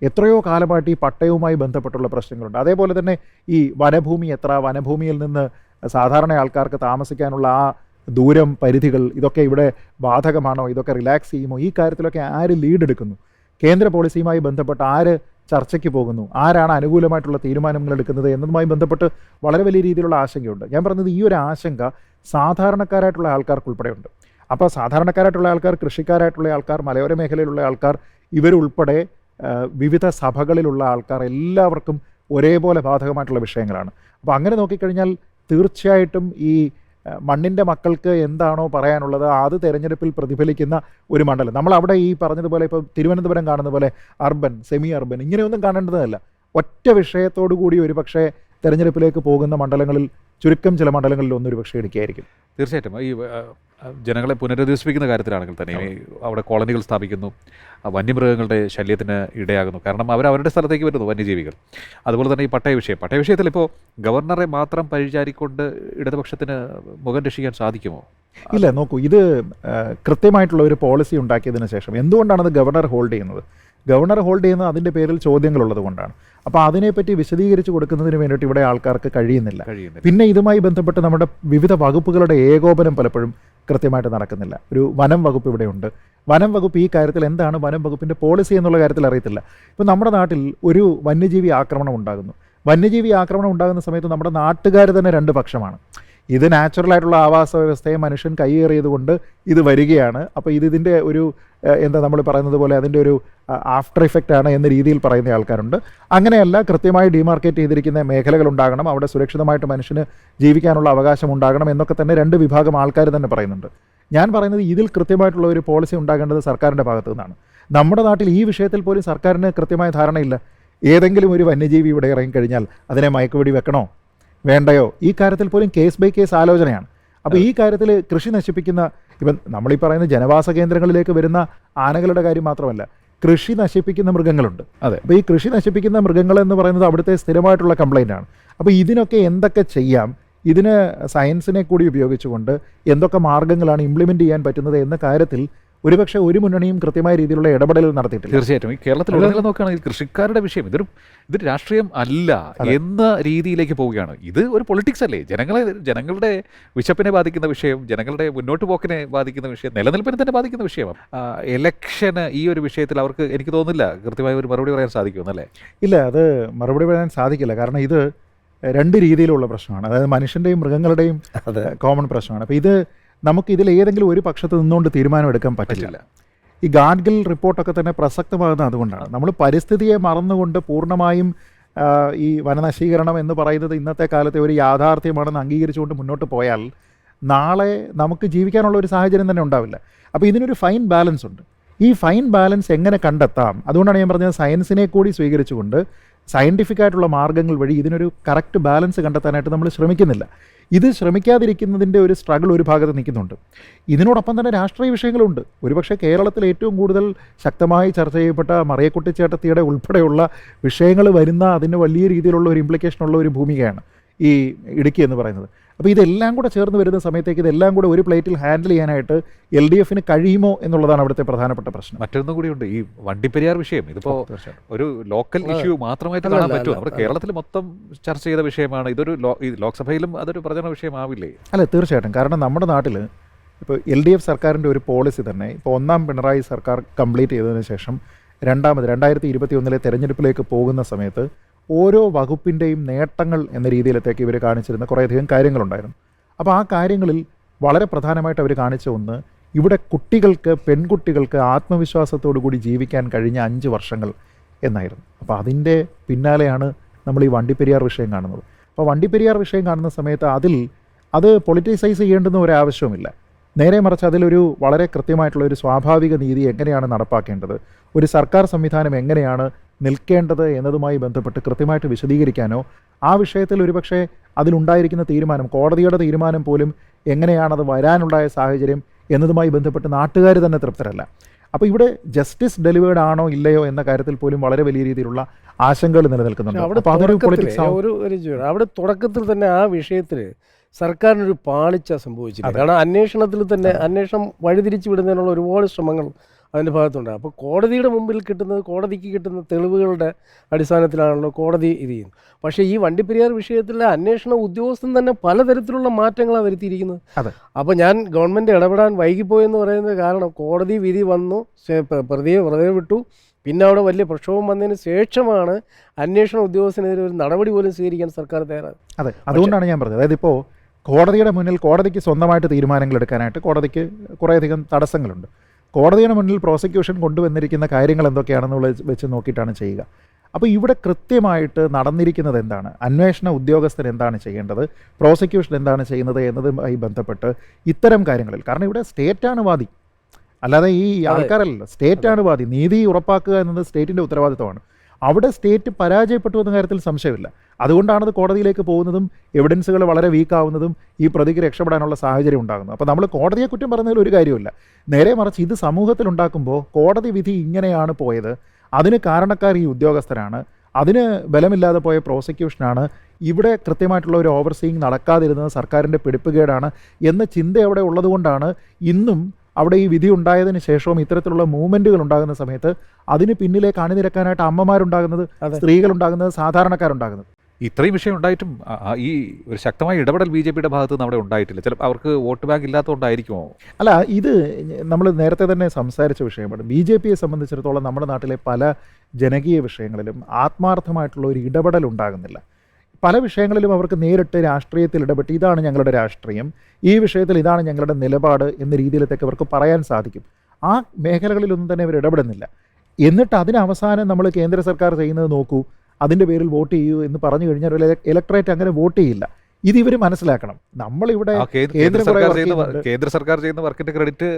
[SPEAKER 2] എത്രയോ കാലമായിട്ട് ഈ പട്ടയവുമായി ബന്ധപ്പെട്ടുള്ള പ്രശ്നങ്ങളുണ്ട്. അതേപോലെ തന്നെ ഈ വനഭൂമി എത്ര, വനഭൂമിയിൽ നിന്ന് സാധാരണ ആൾക്കാർക്ക് താമസിക്കാനുള്ള ആ ദൂരം, പരിധികൾ, ഇതൊക്കെ ഇവിടെ ബാധകമാണോ, ഇതൊക്കെ റിലാക്സ് ചെയ്യുമോ, ഈ കാര്യത്തിലൊക്കെ ആര് ലീഡ് എടുക്കുന്നു, കേന്ദ്ര പോളിസിയുമായി ബന്ധപ്പെട്ട് ആര് ചർച്ചയ്ക്ക് പോകുന്നു, ആരാണ് അനുകൂലമായിട്ടുള്ള തീരുമാനങ്ങൾ എടുക്കുന്നത് എന്നതുമായി ബന്ധപ്പെട്ട് വളരെ വലിയ രീതിയിലുള്ള ആശങ്കയുണ്ട്. ഞാൻ പറഞ്ഞത് ഈ ഒരു ആശങ്ക സാധാരണക്കാരായിട്ടുള്ള ആൾക്കാർക്കുൾപ്പെടെയുണ്ട്. അപ്പോൾ സാധാരണക്കാരായിട്ടുള്ള ആൾക്കാർ, കൃഷിക്കാരായിട്ടുള്ള ആൾക്കാർ, മലയോര മേഖലയിലുള്ള ആൾക്കാർ, ഇവരുൾപ്പെടെ വിവിധ സഭകളിലുള്ള ആൾക്കാർ, എല്ലാവർക്കും ഒരേപോലെ ബാധകമായിട്ടുള്ള വിഷയങ്ങളാണ്. അപ്പോൾ അങ്ങനെ നോക്കിക്കഴിഞ്ഞാൽ തീർച്ചയായിട്ടും ഈ മണ്ണിൻ്റെ മക്കൾക്ക് എന്താണോ പറയാനുള്ളത് അത് തെരഞ്ഞെടുപ്പിൽ പ്രതിഫലിക്കുന്ന ഒരു മണ്ഡലം. നമ്മളവിടെ ഈ പറഞ്ഞതുപോലെ ഇപ്പോൾ തിരുവനന്തപുരം കാണുന്ന പോലെ അർബൻ, സെമി അർബൻ ഇങ്ങനെയൊന്നും കാണേണ്ടതല്ല. ഒറ്റ വിഷയത്തോടു കൂടി ഒരു പക്ഷേ തെരഞ്ഞെടുപ്പിലേക്ക് പോകുന്ന മണ്ഡലങ്ങളിൽ ചുരുക്കം ചില മണ്ഡലങ്ങളിൽ ഒന്നൊരു പക്ഷേ ഇടുക്കിയായിരിക്കും.
[SPEAKER 1] തീർച്ചയായിട്ടും ഈ ജനങ്ങളെ പുനരധിവസിപ്പിക്കുന്ന കാര്യത്തിലാണെങ്കിൽ തന്നെ ഈ അവിടെ കോളനികൾ സ്ഥാപിക്കുന്നു, വന്യമൃഗങ്ങളുടെ ശല്യത്തിന് ഇടയാകുന്നു. കാരണം അവരുടെ സ്ഥലത്തേക്ക് വരുന്നു വന്യജീവികൾ. അതുപോലെ തന്നെ ഈ പട്ടയ വിഷയത്തിൽ ഇപ്പോൾ ഗവർണറെ മാത്രം പരിചാരിക്കൊണ്ട് ഇടതുപക്ഷത്തിന് മുഖം രക്ഷിക്കാൻ സാധിക്കുമോ?
[SPEAKER 2] ഇല്ല, നോക്കൂ, ഇത് കൃത്യമായിട്ടുള്ള ഒരു പോളിസി ഉണ്ടാക്കിയതിന് ശേഷം എന്തുകൊണ്ടാണത് ഗവർണർ ഹോൾഡ് ചെയ്യുന്നത്? ഗവർണർ ഹോൾഡ് ചെയ്യുന്നത് അതിൻ്റെ പേരിൽ ചോദ്യങ്ങളുള്ളത് കൊണ്ടാണ്. അപ്പോൾ അതിനെപ്പറ്റി വിശദീകരിച്ച് കൊടുക്കുന്നതിന് വേണ്ടിയിട്ട് ഇവിടെ ആൾക്കാർക്ക് കഴിയുന്നില്ല. പിന്നെ ഇതുമായി ബന്ധപ്പെട്ട് നമ്മുടെ വിവിധ വകുപ്പുകളുടെ ഏകോപനം പലപ്പോഴും കൃത്യമായിട്ട് നടക്കുന്നില്ല. ഒരു വനം വകുപ്പ് ഇവിടെയുണ്ട്. വനം വകുപ്പ് ഈ കാര്യത്തിൽ എന്താണ് വനം വകുപ്പിൻ്റെ പോളിസി എന്നുള്ള കാര്യത്തിൽ അറിയത്തില്ല. ഇപ്പോൾ നമ്മുടെ നാട്ടിൽ ഒരു വന്യജീവി ആക്രമണം ഉണ്ടാകുന്നു. വന്യജീവി ആക്രമണം ഉണ്ടാകുന്ന സമയത്ത് നമ്മുടെ നാട്ടുകാർ തന്നെ രണ്ട് പക്ഷമാണ്. ഇത് നാച്ചുറലായിട്ടുള്ള ആവാസ വ്യവസ്ഥയെ മനുഷ്യൻ കൈയേറിയതുകൊണ്ട് ഇത് വരികയാണ്, അപ്പോൾ ഇതിൻ്റെ ഒരു എന്താ നമ്മൾ പറയുന്നത് പോലെ അതിൻ്റെ ഒരു ആഫ്റ്റർ ഇഫക്റ്റ് ആണ് എന്ന രീതിയിൽ പറയുന്ന ആൾക്കാരുണ്ട്. അങ്ങനെയല്ല, കൃത്യമായി ഡിമാർക്കേറ്റ് ചെയ്തിരിക്കുന്ന മേഖലകൾ ഉണ്ടാകണം, അവിടെ സുരക്ഷിതമായിട്ട് മനുഷ്യന് ജീവിക്കാനുള്ള അവകാശം ഉണ്ടാകണം എന്നൊക്കെ തന്നെ രണ്ട് വിഭാഗം ആൾക്കാർ തന്നെ പറയുന്നുണ്ട്. ഞാൻ പറയുന്നത് ഇതിൽ കൃത്യമായിട്ടുള്ള ഒരു പോളിസി ഉണ്ടാകേണ്ടത് സർക്കാരിൻ്റെ ഭാഗത്തു നിന്നാണ്. നമ്മുടെ നാട്ടിൽ ഈ വിഷയത്തിൽ പോലും സർക്കാരിന് കൃത്യമായ ധാരണയില്ല. ഏതെങ്കിലും ഒരു വന്യജീവി ഇവിടെ ഇറങ്ങിക്കഴിഞ്ഞാൽ അതിനെ മയക്കുവെടി വെക്കണോ വേണ്ടയോ, ഈ കാര്യത്തിൽ പോലും കേസ് ബൈ കേസ് ആലോചനയാണ്. അപ്പോൾ ഈ കാര്യത്തിൽ കൃഷി നശിപ്പിക്കുന്ന, ഇപ്പം നമ്മളീ പറയുന്ന ജനവാസ കേന്ദ്രങ്ങളിലേക്ക് വരുന്ന ആനകളുടെ കാര്യം മാത്രമല്ല, കൃഷി നശിപ്പിക്കുന്ന മൃഗങ്ങളുണ്ട്.
[SPEAKER 1] അതെ.
[SPEAKER 2] അപ്പോൾ ഈ കൃഷി നശിപ്പിക്കുന്ന മൃഗങ്ങൾ എന്ന് പറയുന്നത് അവിടുത്തെ സ്ഥിരമായിട്ടുള്ള കംപ്ലൈൻ്റ് ആണ്. അപ്പോൾ ഇതിനൊക്കെ എന്തൊക്കെ ചെയ്യാം, ഇതിന് സയൻസിനെ കൂടി ഉപയോഗിച്ചുകൊണ്ട് എന്തൊക്കെ മാർഗ്ഗങ്ങളാണ് ഇംപ്ലിമെൻ്റ് ചെയ്യാൻ പറ്റുന്നത് എന്ന കാര്യത്തിൽ ഒരുപക്ഷെ ഒരു മുന്നണിയും കൃത്യമായ രീതിയിലുള്ള ഇടപെടൽ നടത്തിയിട്ടില്ല.
[SPEAKER 1] തീർച്ചയായിട്ടും ഈ കേരളത്തിൽ ഉടനീളം നോക്കുകയാണെങ്കിൽ കൃഷിക്കാരുടെ വിഷയം ഇതൊരു രാഷ്ട്രീയം അല്ല എന്ന രീതിയിലേക്ക് പോവുകയാണ്. ഇത് ഒരു പൊളിറ്റിക്സ് അല്ലേ? ജനങ്ങളുടെ വിശപ്പിനെ ബാധിക്കുന്ന വിഷയം, ജനങ്ങളുടെ മുന്നോട്ട് പോക്കിനെ ബാധിക്കുന്ന വിഷയം, നിലനിൽപ്പിനെ തന്നെ ബാധിക്കുന്ന വിഷയമാണ്. ഇലക്ഷന് ഈ ഒരു വിഷയത്തിൽ അവർക്ക് എനിക്ക് തോന്നുന്നില്ല കൃത്യമായ ഒരു മറുപടി പറയാൻ സാധിക്കുമെന്നല്ലേ?
[SPEAKER 2] ഇല്ല, അത് മറുപടി പറയാൻ സാധിക്കില്ല. കാരണം ഇത് രണ്ട് രീതിയിലുള്ള പ്രശ്നമാണ്. അതായത് മനുഷ്യൻ്റെയും മൃഗങ്ങളുടെയും കോമൺ പ്രശ്നമാണ്. അപ്പോൾ ഇത് നമുക്ക് ഇതിൽ ഏതെങ്കിലും ഒരു പക്ഷത്ത് നിന്നുകൊണ്ട് തീരുമാനമെടുക്കാൻ പറ്റില്ല. ഈ ഗാഡ്ഗിൽ റിപ്പോർട്ടൊക്കെ തന്നെ പ്രസക്തമാകുന്നത് അതുകൊണ്ടാണ്. നമ്മൾ പരിസ്ഥിതിയെ മറന്നുകൊണ്ട് പൂർണ്ണമായും ഈ വനനശീകരണം എന്ന് പറയുന്നത് ഇന്നത്തെ കാലത്തെ ഒരു യാഥാർത്ഥ്യമാണെന്ന് അംഗീകരിച്ചുകൊണ്ട് മുന്നോട്ട് പോയാൽ നാളെ നമുക്ക് ജീവിക്കാനുള്ള ഒരു സാഹചര്യം തന്നെ ഉണ്ടാവില്ല. അപ്പോൾ ഇതിനൊരു ഫൈൻ ബാലൻസ് ഉണ്ട്. ഈ ഫൈൻ ബാലൻസ് എങ്ങനെ കണ്ടെത്താം? അതുകൊണ്ടാണ് ഞാൻ പറഞ്ഞത് സയൻസിനെ കൂടി സ്വീകരിച്ചുകൊണ്ട് സയൻറ്റിഫിക് ആയിട്ടുള്ള മാർഗ്ഗങ്ങൾ വഴി ഇതിനൊരു കറക്റ്റ് ബാലൻസ് കണ്ടെത്താനായിട്ട് നമ്മൾ ശ്രമിക്കുന്നില്ല. ഇത് ശ്രമിക്കാതിരിക്കുന്നതിൻ്റെ ഒരു സ്ട്രഗിൾ ഒരു ഭാഗത്ത് നിൽക്കുന്നുണ്ട്. ഇതിനോടൊപ്പം തന്നെ രാഷ്ട്രീയ വിഷയങ്ങളുണ്ട്. ഒരുപക്ഷെ കേരളത്തിൽ ഏറ്റവും കൂടുതൽ ശക്തമായി ചർച്ച ചെയ്യപ്പെട്ട മറിയക്കുട്ടിച്ചേട്ടത്തിയുടെ ഉൾപ്പെടെയുള്ള വിഷയങ്ങൾ വരുന്ന അതിന് വലിയ രീതിയിലുള്ള ഒരു ഇംപ്ലിക്കേഷനുള്ള ഒരു ഭൂമികയാണ് ഈ ഇടുക്കി എന്ന് പറയുന്നത്. അപ്പോൾ ഇതെല്ലാം കൂടെ ചേർന്ന് വരുന്ന സമയത്തേക്ക് ഇതെല്ലാം കൂടെ ഒരു പ്ലേറ്റിൽ ഹാൻഡിൽ ചെയ്യാനായിട്ട് LDFന് കഴിയുമോ എന്നുള്ളതാണ് അവിടുത്തെ പ്രധാനപ്പെട്ട പ്രശ്നം.
[SPEAKER 1] മറ്റൊന്നും കൂടിയുണ്ട്, ഈ വണ്ടിപ്പെരിയാർ വിഷയം. ഇതിപ്പോൾ ഒരു ലോക്കൽ ഇഷ്യൂ മാത്രമായിട്ട് കാണാൻ പറ്റുമോ? നമ്മുടെ കേരളത്തിൽ മൊത്തം ചർച്ച ചെയ്ത വിഷയമാണ്. ഇതൊരു ലോക്സഭയിലും അതൊരു പ്രചരണ വിഷയമാവില്ലേ?
[SPEAKER 2] അല്ല, തീർച്ചയായിട്ടും. കാരണം നമ്മുടെ നാട്ടിൽ ഇപ്പോൾ LDF സർക്കാരിൻ്റെ ഒരു പോളിസി തന്നെ ഇപ്പോൾ ഒന്നാം പിണറായി സർക്കാർ കംപ്ലീറ്റ് ചെയ്തതിന് ശേഷം 2021 തെരഞ്ഞെടുപ്പിലേക്ക് പോകുന്ന സമയത്ത് ഓരോ വകുപ്പിൻ്റെയും നേട്ടങ്ങൾ എന്ന രീതിയിലത്തേക്ക് ഇവർ കാണിച്ചിരുന്ന കുറേയധികം കാര്യങ്ങളുണ്ടായിരുന്നു. അപ്പോൾ ആ കാര്യങ്ങളിൽ വളരെ പ്രധാനമായിട്ട് അവർ കാണിച്ച ഒന്ന്, ഇവിടെ പെൺകുട്ടികൾക്ക് ആത്മവിശ്വാസത്തോടു കൂടി ജീവിക്കാൻ കഴിഞ്ഞ 5 വർഷങ്ങൾ എന്നായിരുന്നു. അപ്പോൾ അതിൻ്റെ പിന്നാലെയാണ് നമ്മൾ ഈ വണ്ടിപ്പെരിയാർ വിഷയം കാണുന്നത്. അപ്പോൾ വണ്ടിപ്പെരിയാർ വിഷയം കാണുന്ന സമയത്ത് അത് പൊളിറ്റിസൈസ് ചെയ്യേണ്ടുന്ന ഒരാവശ്യവുമില്ല. നേരെ മറിച്ച് അതിലൊരു വളരെ കൃത്യമായിട്ടുള്ള ഒരു സ്വാഭാവിക നീതി എങ്ങനെയാണ് നടപ്പാക്കേണ്ടത്, ഒരു സർക്കാർ സംവിധാനം എങ്ങനെയാണ് നിൽക്കേണ്ടത് എന്നതുമായി ബന്ധപ്പെട്ട് കൃത്യമായിട്ട് വിശദീകരിക്കാനോ ആ വിഷയത്തിൽ ഒരുപക്ഷെ അതിലുണ്ടായിരിക്കുന്ന തീരുമാനം, കോടതിയുടെ തീരുമാനം പോലും എങ്ങനെയാണത് വരാനുണ്ടായ സാഹചര്യം എന്നതുമായി ബന്ധപ്പെട്ട് നാട്ടുകാർ തന്നെ തൃപ്തരല്ല. അപ്പോൾ ഇവിടെ ജസ്റ്റിസ് ഡെലിവേർഡ് ആണോ ഇല്ലയോ എന്ന കാര്യത്തിൽ പോലും വളരെ വലിയ രീതിയിലുള്ള ആശങ്കകൾ നിലനിൽക്കുന്നുണ്ട്. അപ്പോൾ അതൊരു പൊളിറ്റിക്സ്
[SPEAKER 3] അവിടെ തുടക്കത്തിൽ തന്നെ ആ വിഷയത്തിൽ സർക്കാരിനൊരു പാളിച്ച സംഭവിച്ചില്ല. കാരണം അന്വേഷണം വഴിതിരിച്ചു വിടുന്നതിനുള്ള ഒരുപാട് ശ്രമങ്ങൾ അതിൻ്റെ ഭാഗത്തുണ്ട്. അപ്പോൾ കോടതിക്ക് കിട്ടുന്ന തെളിവുകളുടെ അടിസ്ഥാനത്തിലാണല്ലോ കോടതി ഇത് ചെയ്യുന്നത്. പക്ഷേ ഈ വണ്ടിപ്പെരിയാർ വിഷയത്തിലെ അന്വേഷണ ഉദ്യോഗസ്ഥൻ തന്നെ പലതരത്തിലുള്ള മാറ്റങ്ങളാണ് വരുത്തിയിരിക്കുന്നത്. അപ്പോൾ ഞാൻ ഗവൺമെൻറ് ഇടപെടാൻ വൈകിപ്പോയെന്ന് പറയുന്നത് കാരണം കോടതി വിധി വന്നു, പ്രതിയെ വെറുതെ വിട്ടു, പിന്നെ അവിടെ വലിയ പ്രക്ഷോഭം വന്നതിന് ശേഷമാണ് അന്വേഷണ ഉദ്യോഗസ്ഥനെതിരെ ഒരു നടപടി പോലും സ്വീകരിക്കാൻ സർക്കാർ തയ്യാറാണ്.
[SPEAKER 2] അതെ, അതുകൊണ്ടാണ് ഞാൻ പറഞ്ഞത്. അതായത് ഇപ്പോൾ കോടതിയുടെ മുന്നിൽ കോടതിക്ക് സ്വന്തമായിട്ട് തീരുമാനങ്ങൾ എടുക്കാനായിട്ട് കോടതിക്ക് കുറേയധികം തടസ്സങ്ങളുണ്ട്. കോടതിയുടെ മുന്നിൽ പ്രോസിക്യൂഷൻ കൊണ്ടുവന്നിരിക്കുന്ന കാര്യങ്ങൾ എന്തൊക്കെയാണെന്നുള്ള വെച്ച് നോക്കിയിട്ടാണ് ചെയ്യുക. അപ്പോൾ ഇവിടെ കൃത്യമായിട്ട് നടന്നിരിക്കുന്നത് എന്താണ്, അന്വേഷണ ഉദ്യോഗസ്ഥൻ എന്താണ് ചെയ്യേണ്ടത്, പ്രോസിക്യൂഷൻ എന്താണ് ചെയ്യുന്നത് എന്നതുമായി ബന്ധപ്പെട്ട് ഇത്തരം കാര്യങ്ങളിൽ, കാരണം ഇവിടെ സ്റ്റേറ്റാണ് വാദി, അല്ലാതെ ഈ ആൾക്കാരല്ലല്ലോ, സ്റ്റേറ്റാണ് വാദി. നീതി ഉറപ്പാക്കുക എന്നത് സ്റ്റേറ്റിൻ്റെ ഉത്തരവാദിത്തമാണ്. അവിടെ സ്റ്റേറ്റ് പരാജയപ്പെട്ടു എന്ന കാര്യത്തിൽ സംശയമില്ല. അതുകൊണ്ടാണത് കോടതിയിലേക്ക് പോകുന്നതും എവിഡൻസുകൾ വളരെ വീക്കാവുന്നതും ഈ പ്രതിക്ക് രക്ഷപ്പെടാനുള്ള സാഹചര്യം ഉണ്ടാകുന്നത്. അപ്പോൾ നമ്മൾ കോടതിയെ കുറ്റം പറയുന്നതിൽ ഒരു കാര്യമില്ല. നേരെ മറിച്ച് ഇത് സമൂഹത്തിൽ ഉണ്ടാക്കുമ്പോൾ കോടതി വിധി ഇങ്ങനെയാണ് പോയത്, അതിന് കാരണക്കാർ ഈ ഉദ്യോഗസ്ഥരാണ്, അതിന് ബലമില്ലാതെ പോയ പ്രോസിക്യൂഷനാണ്, ഇവിടെ കൃത്യമായിട്ടുള്ള ഒരു ഓവർസീയിങ് നടക്കാതിരുന്നത് സർക്കാരിൻ്റെ പിടിപ്പുകേടാണ് എന്ന ചിന്ത അവിടെ ഉള്ളതുകൊണ്ടാണ് ഇന്നും അവിടെ ഈ വിധി ഉണ്ടായതിന് ശേഷവും ഇത്തരത്തിലുള്ള മൂവ്മെൻറ്റുകൾ ഉണ്ടാകുന്ന സമയത്ത് അതിന് പിന്നിലേക്ക് അണിനിരക്കാനായിട്ട് അമ്മമാരുണ്ടാകുന്നത്, സ്ത്രീകളുണ്ടാകുന്നത്, സാധാരണക്കാരുണ്ടാകുന്നത്.
[SPEAKER 1] ഇത്രയും വിഷയം ഉണ്ടായിട്ടും ഈ ഒരു ശക്തമായ ഇടപെടൽ BJPയുടെ ഭാഗത്ത് നിന്ന് അവിടെ ഉണ്ടായിട്ടില്ല. ചിലപ്പോൾ അവർക്ക് വോട്ട് ബാങ്ക് ഇല്ലാത്തതുകൊണ്ടായിരിക്കുമോ?
[SPEAKER 2] അല്ല, ഇത് നമ്മൾ നേരത്തെ തന്നെ സംസാരിച്ച വിഷയമാണ്. BJPയെ സംബന്ധിച്ചിടത്തോളം നമ്മുടെ നാട്ടിലെ പല ജനകീയ വിഷയങ്ങളിലും ആത്മാർത്ഥമായിട്ടുള്ള ഒരു ഇടപെടൽ ഉണ്ടാകുന്നില്ല. പല വിഷയങ്ങളിലും അവർക്ക് നേരിട്ട് രാഷ്ട്രീയത്തിൽ ഇടപെട്ട് ഇതാണ് ഞങ്ങളുടെ രാഷ്ട്രീയം, ഈ വിഷയത്തിൽ ഇതാണ് ഞങ്ങളുടെ നിലപാട് എന്ന രീതിയിലത്തേക്ക് അവർക്ക് പറയാൻ സാധിക്കും. ആ മേഖലകളിലൊന്നും തന്നെ അവർ ഇടപെടുന്നില്ല. എന്നിട്ട് അതിന് അവസാനം നമ്മൾ കേന്ദ്ര സർക്കാർ ചെയ്യുന്നത് നോക്കൂ, അതിൻ്റെ പേരിൽ വോട്ട് ചെയ്യൂ എന്ന് പറഞ്ഞു കഴിഞ്ഞാൽ ഇലക്ട്രേറ്റ് അങ്ങനെ വോട്ട് ചെയ്യില്ല. ഇത് ഇവർ മനസ്സിലാക്കണം. നമ്മളിവിടെ
[SPEAKER 1] കേന്ദ്ര സർക്കാർ ചെയ്യുന്ന വർക്കിന്റെ ക്രെഡിറ്റ്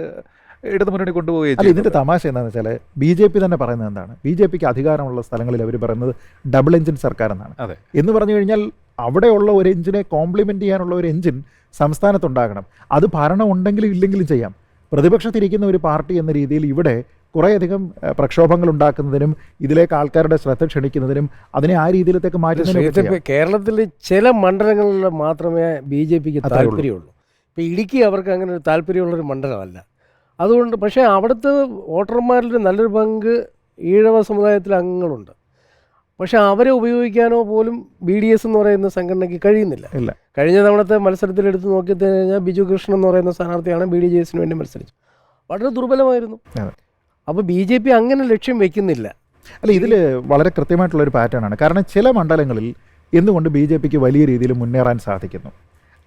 [SPEAKER 1] ഇടതു മുന്നണി കൊണ്ടുപോയി.
[SPEAKER 2] അല്ല, ഇതിൻ്റെ തമാശ എന്താണെന്ന് വെച്ചാൽ BJP തന്നെ പറയുന്നത് എന്താണ്, BJPക്ക് അധികാരമുള്ള സ്ഥലങ്ങളിൽ അവർ പറയുന്നത് ഡബിൾ എഞ്ചിൻ സർക്കാർ എന്നാണ്. എന്ന് പറഞ്ഞു കഴിഞ്ഞാൽ അവിടെയുള്ള ഒരു എഞ്ചിനെ കോംപ്ലിമെൻ്റ് ചെയ്യാനുള്ള ഒരു എഞ്ചിൻ സംസ്ഥാനത്തുണ്ടാകണം. അത് ഭരണം ഉണ്ടെങ്കിലും ഇല്ലെങ്കിലും ചെയ്യാം. പ്രതിപക്ഷത്തിരിക്കുന്ന ഒരു പാർട്ടി എന്ന രീതിയിൽ ഇവിടെ കുറേയധികം പ്രക്ഷോഭങ്ങൾ ഉണ്ടാക്കുന്നതിനും ഇതിലേക്ക് ആൾക്കാരുടെ ശ്രദ്ധ ക്ഷണിക്കുന്നതിനും അതിനെ ആ രീതിയിലത്തേക്ക് മാറ്റുന്നതിനും
[SPEAKER 3] കേരളത്തിൽ ചില മണ്ഡലങ്ങളിൽ മാത്രമേ BJPക്ക് താല്പര്യമുള്ളൂ. ഇപ്പോൾ ഇടുക്കി അവർക്ക് അങ്ങനെ ഒരു താല്പര്യമുള്ളൊരു മണ്ഡലമല്ല. അതുകൊണ്ട് പക്ഷേ അവിടുത്തെ വോട്ടർമാരിൽ നല്ലൊരു പങ്ക് ഈഴവ സമുദായത്തിലെ അംഗങ്ങളുണ്ട്. പക്ഷേ അവരെ ഉപയോഗിക്കാനോ പോലും BDS എന്ന് പറയുന്ന സംഘടനയ്ക്ക് കഴിയുന്നില്ല. കഴിഞ്ഞ തവണത്തെ മത്സരത്തിൽ എടുത്ത് നോക്കി കഴിഞ്ഞാൽ ബിജു കൃഷ്ണൻ എന്ന് പറയുന്ന സ്ഥാനാർത്ഥിയാണ് BDJസിന് വേണ്ടി മത്സരിച്ചത്. വളരെ ദുർബലമായിരുന്നു. അപ്പോൾ BJP അങ്ങനെ ലക്ഷ്യം വെക്കുന്നില്ല.
[SPEAKER 2] അല്ല, ഇതിൽ വളരെ കൃത്യമായിട്ടുള്ളൊരു പാറ്റേൺ ആണ്. കാരണം ചില മണ്ഡലങ്ങളിൽ എന്തുകൊണ്ട് BJPക്ക് വലിയ രീതിയിൽ മുന്നേറാൻ സാധിക്കുന്നു.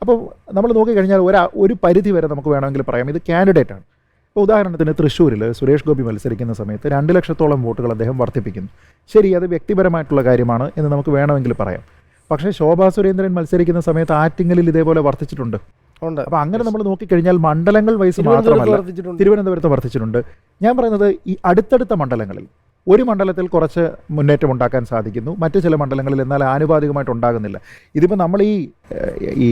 [SPEAKER 2] അപ്പോൾ നമ്മൾ നോക്കിക്കഴിഞ്ഞാൽ ഒരു പരിധി വരെ നമുക്ക് വേണമെങ്കിൽ പറയാം ഇത് കാൻഡിഡേറ്റാണ്. ഇപ്പോൾ ഉദാഹരണത്തിന് തൃശ്ശൂരിൽ സുരേഷ് ഗോപി മത്സരിക്കുന്ന സമയത്ത് 2 ലക്ഷത്തോളം വോട്ടുകൾ അദ്ദേഹം വർദ്ധിപ്പിക്കുന്നു. ശരി, അത് വ്യക്തിപരമായിട്ടുള്ള കാര്യമാണ് എന്ന് നമുക്ക് വേണമെങ്കിൽ പറയാം. പക്ഷേ ശോഭാ സുരേന്ദ്രൻ മത്സരിക്കുന്ന സമയത്ത് ആറ്റിങ്ങലിൽ ഇതേപോലെ വർദ്ധിച്ചിട്ടുണ്ട്. അപ്പോൾ അങ്ങനെ നമ്മൾ നോക്കിക്കഴിഞ്ഞാൽ മണ്ഡലങ്ങൾ വൈസ് മാത്രമല്ല തിരുവനന്തപുരത്ത് വർദ്ധിച്ചിട്ടുണ്ട്. ഞാൻ പറയുന്നത് ഈ അടുത്തടുത്ത മണ്ഡലങ്ങളിൽ ഒരു മണ്ഡലത്തിൽ കുറച്ച് മുന്നേറ്റം ഉണ്ടാക്കാൻ സാധിക്കുന്നു, മറ്റ് ചില മണ്ഡലങ്ങളിൽ എന്നാൽ ആനുപാതികമായിട്ട് ഉണ്ടാകുന്നില്ല. ഇതിപ്പോൾ നമ്മൾ ഈ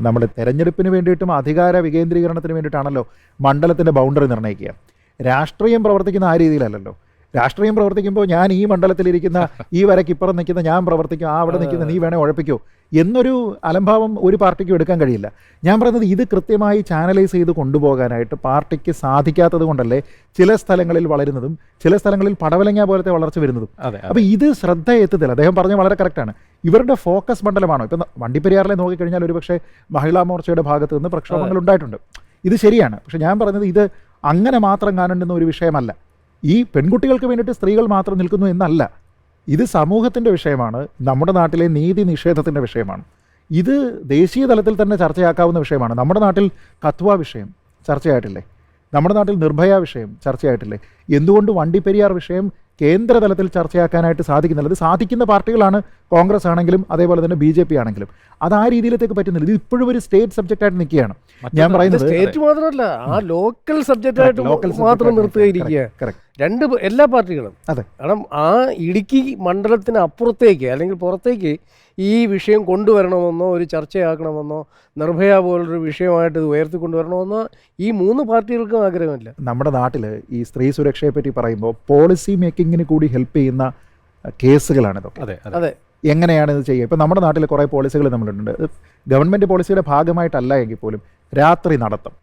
[SPEAKER 2] നമ്മുടെ തെരഞ്ഞെടുപ്പിന് വേണ്ടിയിട്ടും അധികാര വികേന്ദ്രീകരണത്തിന് വേണ്ടിയിട്ടാണല്ലോ മണ്ഡലത്തിൻ്റെ ബൗണ്ടറി നിർണ്ണയിക്കുക. രാഷ്ട്രീയം പ്രവർത്തിക്കുന്ന ആ രീതിയിലല്ലല്ലോ. രാഷ്ട്രീയം പ്രവർത്തിക്കുമ്പോൾ ഞാൻ ഈ മണ്ഡലത്തിലിരിക്കുന്ന ഈ വരയ്ക്ക് ഇപ്പുറം നിൽക്കുന്ന ഞാൻ പ്രവർത്തിക്കും, അവിടെ നിൽക്കുന്ന നീ വേണേൽ ഉഴപ്പിക്കോ എന്നൊരു അലംഭാവം ഒരു പാർട്ടിക്കും എടുക്കാൻ കഴിയില്ല. ഞാൻ പറയുന്നത് ഇത് കൃത്യമായി ചാനലൈസ് ചെയ്ത് കൊണ്ടുപോകാനായിട്ട് പാർട്ടിക്ക് സാധിക്കാത്തത് കൊണ്ടല്ലേ ചില സ്ഥലങ്ങളിൽ വളരുന്നതും ചില സ്ഥലങ്ങളിൽ പടവലങ്ങ പോലത്തെ വളർച്ച വരുന്നതും. അപ്പോൾ ഇത് ശ്രദ്ധ എത്തുന്നില്ല. അദ്ദേഹം പറഞ്ഞ വളരെ കറക്റ്റാണ്. ഇവരുടെ ഫോക്കസ് മണ്ഡലമാണോ? ഇപ്പം വണ്ടിപ്പെരിയാറിലെ നോക്കിക്കഴിഞ്ഞാൽ ഒരുപക്ഷെ മഹിളാ മോർച്ചയുടെ ഭാഗത്ത് നിന്ന് പ്രക്ഷോഭങ്ങൾ ഉണ്ടായിട്ടുണ്ട്. ഇത് ശരിയാണ്. പക്ഷെ ഞാൻ പറയുന്നത് ഇത് അങ്ങനെ മാത്രം കാണേണ്ടുന്ന ഒരു വിഷയമല്ല. ഈ പെൺകുട്ടികൾക്ക് വേണ്ടിയിട്ട് സ്ത്രീകൾ മാത്രം നിൽക്കുന്നു എന്നല്ല. ഇത് സമൂഹത്തിൻ്റെ വിഷയമാണ്, നമ്മുടെ നാട്ടിലെ നീതി നിഷേധത്തിൻ്റെ വിഷയമാണ്. ഇത് ദേശീയ തലത്തിൽ തന്നെ ചർച്ചയാക്കാവുന്ന വിഷയമാണ്. നമ്മുടെ നാട്ടിൽ കത്വ വിഷയം ചർച്ചയായിട്ടില്ലേ? നമ്മുടെ നാട്ടിൽ നിർഭയ വിഷയം ചർച്ചയായിട്ടില്ലേ? എന്തുകൊണ്ട് വണ്ടിപ്പെരിയാർ വിഷയം കേന്ദ്ര തലത്തിൽ ചർച്ചയാക്കാനായിട്ട് സാധിക്കുന്നില്ല? ഇത് സാധിക്കുന്ന പാർട്ടികളാണ് കോൺഗ്രസ് ആണെങ്കിലും അതേപോലെ തന്നെ BJP ആണെങ്കിലും. അത് ആ രീതിയിലേക്ക് പറ്റുന്നില്ല. ഇത് ഇപ്പോഴും ഒരു സ്റ്റേറ്റ് സബ്ജക്റ്റായിട്ട് നിൽക്കുകയാണ്. ഞാൻ പറയുന്നത്
[SPEAKER 3] സ്റ്റേറ്റ് മാത്രമല്ല, ആ ലോക്കൽ സബ്ജക്റ്റായിട്ട് മാത്രം നിർത്തുകയിരിക്കുക എല്ലാ പാർട്ടികളും.
[SPEAKER 2] അതെ,
[SPEAKER 3] കാരണം ആ ഇടുക്കി മണ്ഡലത്തിന് അപ്പുറത്തേക്ക് അല്ലെങ്കിൽ പുറത്തേക്ക് ഈ വിഷയം കൊണ്ടുവരണമെന്നോ ഒരു ചർച്ചയാക്കണമെന്നോ നിർഭയ പോലൊരു വിഷയമായിട്ട് ഇത് ഉയർത്തിക്കൊണ്ടുവരണമെന്നോ ഈ 3 പാർട്ടികൾക്കും ആഗ്രഹമില്ല.
[SPEAKER 2] നമ്മുടെ നാട്ടിൽ ഈ സ്ത്രീ സുരക്ഷയെ പറ്റി പറയുമ്പോൾ പോളിസി മേക്കിങ്ങിന് കൂടി ഹെൽപ്പ് ചെയ്യുന്ന കേസുകളാണിതൊക്കെ.
[SPEAKER 3] അതെ,
[SPEAKER 2] എങ്ങനെയാണ് ഇത് ചെയ്യുക? ഇപ്പോൾ നമ്മുടെ നാട്ടിൽ കുറേ പോളിസികൾ നമ്മളുണ്ട്. ഗവൺമെൻറ് പോളിസിയുടെ ഭാഗമായിട്ടല്ല എങ്കിൽ പോലും രാത്രി നടത്തം,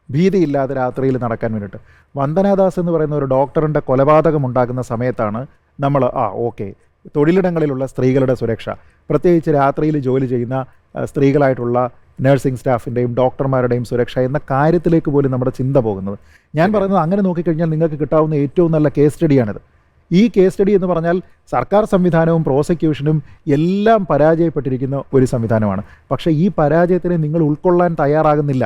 [SPEAKER 2] ഭീതിയില്ലാതെ രാത്രിയിൽ നടക്കാൻ വേണ്ടിയിട്ട്. വന്ദനാദാസ് എന്ന് പറയുന്ന ഒരു ഡോക്ടറിൻ്റെ കൊലപാതകം ഉണ്ടാകുന്ന സമയത്താണ് നമ്മൾ ഓക്കെ തൊഴിലിടങ്ങളിലുള്ള സ്ത്രീകളുടെ സുരക്ഷ, പ്രത്യേകിച്ച് രാത്രിയിൽ ജോലി ചെയ്യുന്ന സ്ത്രീകളായിട്ടുള്ള നഴ്സിംഗ് സ്റ്റാഫിൻ്റെയും ഡോക്ടർമാരുടെയും സുരക്ഷ എന്ന കാര്യത്തിലേക്ക് പോലും നമ്മുടെ ചിന്ത പോകുന്നത്. ഞാൻ പറയുന്നത് അങ്ങനെ നോക്കിക്കഴിഞ്ഞാൽ നിങ്ങൾക്ക് കിട്ടാവുന്ന ഏറ്റവും നല്ല കേസ് സ്റ്റഡിയാണിത്. ഈ കേസ് സ്റ്റഡി എന്ന് പറഞ്ഞാൽ സർക്കാർ സംവിധാനവും പ്രോസിക്യൂഷനും എല്ലാം പരാജയപ്പെട്ടിരിക്കുന്ന ഒരു സംവിധാനമാണ്. പക്ഷേ ഈ പരാജയത്തിനെ നിങ്ങൾ ഉൾക്കൊള്ളാൻ തയ്യാറാകുന്നില്ല.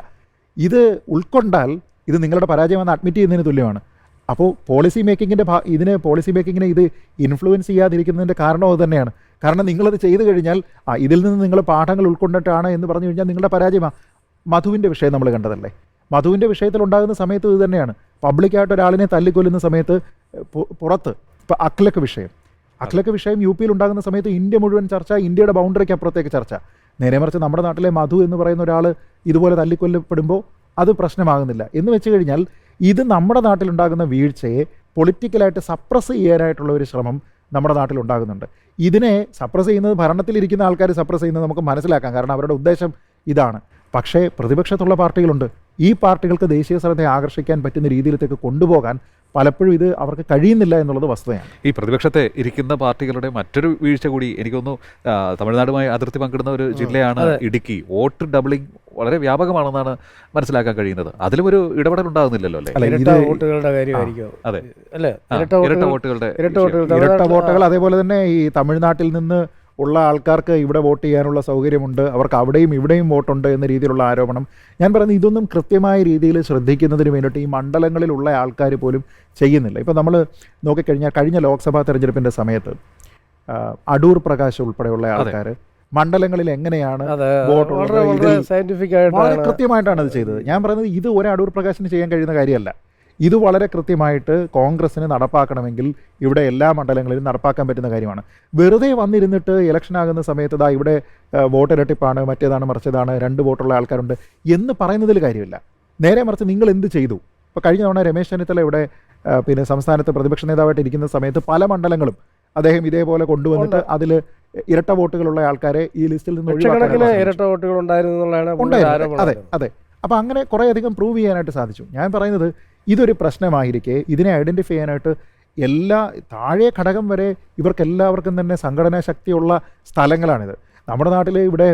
[SPEAKER 2] ഇത് ഉൾക്കൊണ്ടാൽ ഇത് നിങ്ങളുടെ പരാജയമെന്ന് അഡ്മിറ്റ് ചെയ്യുന്നതിന് തുല്യമാണ്. അപ്പോൾ പോളിസി മേക്കിങ്ങിനെ ഇത് ഇൻഫ്ലുവൻസ് ചെയ്യാതിരിക്കുന്നതിൻ്റെ കാരണം അത് തന്നെയാണ്. കാരണം നിങ്ങളത് ചെയ്തു കഴിഞ്ഞാൽ ഇതിൽ നിന്ന് നിങ്ങൾ പാഠങ്ങൾ ഉൾക്കൊണ്ടിട്ടാണ് എന്ന് പറഞ്ഞു കഴിഞ്ഞാൽ നിങ്ങളുടെ പരാജയമാണ്. മധുവിൻ്റെ വിഷയം നമ്മൾ കണ്ടതല്ലേ? മധുവിൻ്റെ വിഷയത്തിലുണ്ടാകുന്ന സമയത്ത് ഇത് തന്നെയാണ്. പബ്ലിക്കായിട്ട് ഒരാളിനെ തല്ലിക്കൊല്ലുന്ന സമയത്ത് പുറത്ത് ഇപ്പോൾ അഖ്ലക്ക് വിഷയം, അഖിലൊക്കെ വിഷയം യു പിയിൽ ഉണ്ടാകുന്ന സമയത്ത് ഇന്ത്യ മുഴുവൻ ചർച്ച, ഇന്ത്യയുടെ ബൗണ്ടറിക്ക് അപ്പുറത്തേക്ക് ചർച്ച. നേരെ മറിച്ച് നമ്മുടെ നാട്ടിലെ മധു എന്ന് പറയുന്ന ഒരാൾ ഇതുപോലെ തല്ലിക്കൊല്ലപ്പെടുമ്പോൾ അത് പ്രശ്നമാകുന്നില്ല. എന്ന് വെച്ച് കഴിഞ്ഞാൽ ഇത് നമ്മുടെ നാട്ടിലുണ്ടാകുന്ന വീഴ്ചയെ പൊളിറ്റിക്കലായിട്ട് സപ്രസ് ചെയ്യാനായിട്ടുള്ള ഒരു ശ്രമം നമ്മുടെ നാട്ടിലുണ്ടാകുന്നുണ്ട്. ഇതിനെ സപ്രസ് ചെയ്യുന്നത് ഭരണത്തിലിരിക്കുന്ന ആൾക്കാർ സപ്രസ് ചെയ്യുന്നത് നമുക്ക് മനസ്സിലാക്കാം, കാരണം അവരുടെ ഉദ്ദേശം ഇതാണ്. പക്ഷേ പ്രതിപക്ഷത്തുള്ള പാർട്ടികളുണ്ട്. ഈ പാർട്ടികൾക്ക് ദേശീയ ശ്രദ്ധയെ ആകർഷിക്കാൻ പറ്റുന്ന രീതിയിലേക്ക് കൊണ്ടുപോകാൻ പലപ്പോഴും ഇത് അവർക്ക് കഴിയുന്നില്ല എന്നുള്ളത് വസ്തുതയാണ്.
[SPEAKER 1] ഈ പ്രതിപക്ഷത്തെ ഇരിക്കുന്ന പാർട്ടികളുടെ മറ്റൊരു വീഴ്ച കൂടി എനിക്ക് തോന്നുന്നു, തമിഴ്നാടുമായി അതിർത്തി പങ്കിടുന്ന ഒരു ജില്ലയാണ് ഇടുക്കി. വോട്ട് ഡബിളിംഗ് വളരെ വ്യാപകമാണെന്നാണ് മനസ്സിലാക്കാൻ കഴിയുന്നത്. അതിലും ഒരു ഇടപെടൽ ഉണ്ടാകുന്നില്ലല്ലോ അല്ലേ?
[SPEAKER 3] ഇരട്ട വോട്ടുകളുടെ കാര്യമായിരിക്കും.
[SPEAKER 1] അതെ
[SPEAKER 3] അല്ലേ,
[SPEAKER 1] ഇരട്ട
[SPEAKER 2] വോട്ടുകൾ. അതേപോലെ തന്നെ ഈ തമിഴ്നാട്ടിൽ നിന്ന് ഉള്ള ആൾക്കാർക്ക് ഇവിടെ വോട്ട് ചെയ്യാനുള്ള സൗകര്യമുണ്ട്, അവർക്ക് അവിടെയും ഇവിടെയും വോട്ടുണ്ട് എന്ന രീതിയിലുള്ള ആരോപണം. ഞാൻ പറയുന്നത് ഇതൊന്നും കൃത്യമായ രീതിയിൽ ശ്രദ്ധിക്കുന്നതിന് വേണ്ടിയിട്ട് ഈ മണ്ഡലങ്ങളിലുള്ള ആൾക്കാർ പോലും ചെയ്യുന്നില്ല. ഇപ്പോൾ നമ്മൾ നോക്കിക്കഴിഞ്ഞാൽ കഴിഞ്ഞ ലോക്സഭാ തെരഞ്ഞെടുപ്പിൻ്റെ സമയത്ത് അടൂർ പ്രകാശ് ഉൾപ്പെടെയുള്ള ആൾക്കാർ മണ്ഡലങ്ങളിൽ എങ്ങനെയാണ് വോട്ടുള്ളത് വളരെ കൃത്യമായിട്ടാണ് അത് ചെയ്തത്. ഞാൻ പറയുന്നത് ഇത് ഒരു അടൂർ പ്രകാശിന് ചെയ്യാൻ കഴിയുന്ന കാര്യമല്ല. ഇത് വളരെ കൃത്യമായിട്ട് കോൺഗ്രസ്സിന് നടപ്പാക്കണമെങ്കിൽ ഇവിടെ എല്ലാ മണ്ഡലങ്ങളിലും നടപ്പാക്കാൻ പറ്റുന്ന കാര്യമാണ്. വെറുതെ വന്നിരുന്നിട്ട് ഇലക്ഷൻ ആകുന്ന സമയത്ത് ദാ ഇവിടെ വോട്ട് ഇരട്ടിപ്പാണ്, മറ്റേതാണ് മറിച്ചതാണ്, 2 വോട്ടുള്ള ആൾക്കാരുണ്ട് എന്ന് പറയുന്നതിൽ കാര്യമില്ല. നേരെ മറിച്ച് നിങ്ങൾ എന്ത് ചെയ്തു? ഇപ്പോൾ കഴിഞ്ഞ തവണ രമേശ് ചെന്നിത്തല ഇവിടെ പിന്നെ സംസ്ഥാനത്ത് പ്രതിപക്ഷ നേതാവായിട്ട് ഇരിക്കുന്ന സമയത്ത് പല മണ്ഡലങ്ങളും അദ്ദേഹം ഇതേപോലെ കൊണ്ടുവന്നിട്ട് അതിൽ ഇരട്ട വോട്ടുകളുള്ള ആൾക്കാരെ ഈ ലിസ്റ്റിൽ നിന്ന്
[SPEAKER 3] ഇരട്ട വോട്ടുകൾ
[SPEAKER 2] ഉണ്ടായിരുന്നു. അതെ അതെ. അപ്പോൾ അങ്ങനെ കുറേയധികം പ്രൂവ് ചെയ്യാനായിട്ട് സാധിച്ചു. ഞാൻ പറയുന്നത് ഇതൊരു പ്രശ്നമായിരിക്കെ ഇതിനെ ഐഡൻറ്റിഫൈ ചെയ്യാനായിട്ട് എല്ലാ താഴെ ഘടകം വരെ ഇവർക്കെല്ലാവർക്കും തന്നെ സംഘടനാ ശക്തിയുള്ള സ്ഥലങ്ങളാണിത്. നമ്മുടെ നാട്ടിൽ ഇവിടെ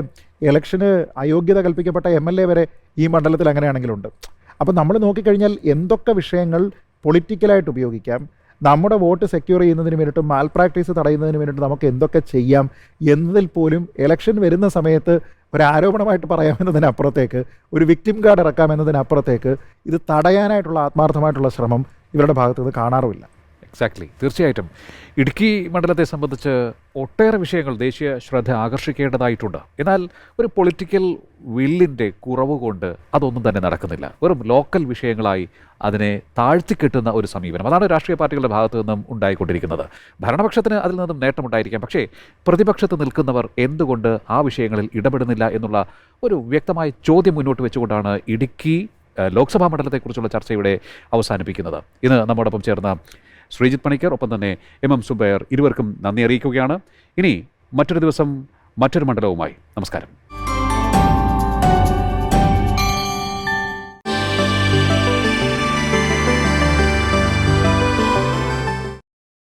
[SPEAKER 2] ഇലക്ഷന് അയോഗ്യത കൽപ്പിക്കപ്പെട്ട MLA വരെ ഈ മണ്ഡലത്തിൽ അങ്ങനെയാണെങ്കിലുണ്ട്. അപ്പോൾ നമ്മൾ നോക്കിക്കഴിഞ്ഞാൽ എന്തൊക്കെ വിഷയങ്ങൾ പൊളിറ്റിക്കലായിട്ട് ഉപയോഗിക്കാം, നമ്മുടെ വോട്ട് സെക്യൂർ ചെയ്യുന്നതിന് വേണ്ടിയിട്ട് മാൽ പ്രാക്ടീസ് തടയുന്നതിന് വേണ്ടിയിട്ട് നമുക്ക് എന്തൊക്കെ ചെയ്യാം എന്നതിൽ പോലും ഇലക്ഷൻ വരുന്ന സമയത്ത് ഒരു ആരോപണമായിട്ട് പറയാമെന്നതിനപ്പുറത്തേക്ക്, ഒരു വിക്ടിം കാർഡ് ഇറക്കാമെന്നതിനപ്പുറത്തേക്ക് ഇത് തടയാനായിട്ടുള്ള ആത്മാർത്ഥമായിട്ടുള്ള ശ്രമം ഇവരുടെ ഭാഗത്ത് നിന്ന് കാണാറുമില്ല.
[SPEAKER 1] എക്സാക്ട്ലി, തീർച്ചയായിട്ടും ഇടുക്കി മണ്ഡലത്തെ സംബന്ധിച്ച് ഒട്ടേറെ വിഷയങ്ങൾ ദേശീയ ശ്രദ്ധ ആകർഷിക്കേണ്ടതായിട്ടുണ്ട്. എന്നാൽ ഒരു പൊളിറ്റിക്കൽ വില്ലിൻ്റെ കുറവ് കൊണ്ട് അതൊന്നും തന്നെ നടക്കുന്നില്ല. വെറും ലോക്കൽ വിഷയങ്ങളായി അതിനെ താഴ്ത്തിക്കെട്ടുന്ന ഒരു സമീപനം, അതാണ് രാഷ്ട്രീയ പാർട്ടികളുടെ ഭാഗത്തു നിന്നും ഉണ്ടായിക്കൊണ്ടിരിക്കുന്നത്. ഭരണപക്ഷത്തിന് അതിൽ നിന്നും നേട്ടമുണ്ടായിരിക്കാം, പക്ഷേ പ്രതിപക്ഷത്ത് നിൽക്കുന്നവർ എന്തുകൊണ്ട് ആ വിഷയങ്ങളിൽ ഇടപെടുന്നില്ല എന്നുള്ള ഒരു വ്യക്തമായ ചോദ്യം മുന്നോട്ട് വെച്ചുകൊണ്ടാണ് ഇടുക്കി ലോക്സഭാ മണ്ഡലത്തെക്കുറിച്ചുള്ള ചർച്ചയുടെ അവസാനിപ്പിക്കുന്നത്. ഇന്ന് നമ്മോടൊപ്പം ചേർന്ന ശ്രീജിത്ത് പണിക്കർ, ഒപ്പം തന്നെ MM സുബൈർ, ഇരുവർക്കും നന്ദി അറിയിക്കുകയാണ്. ഇനി മറ്റൊരു ദിവസം മറ്റൊരു മണ്ഡലവുമായി. നമസ്കാരം.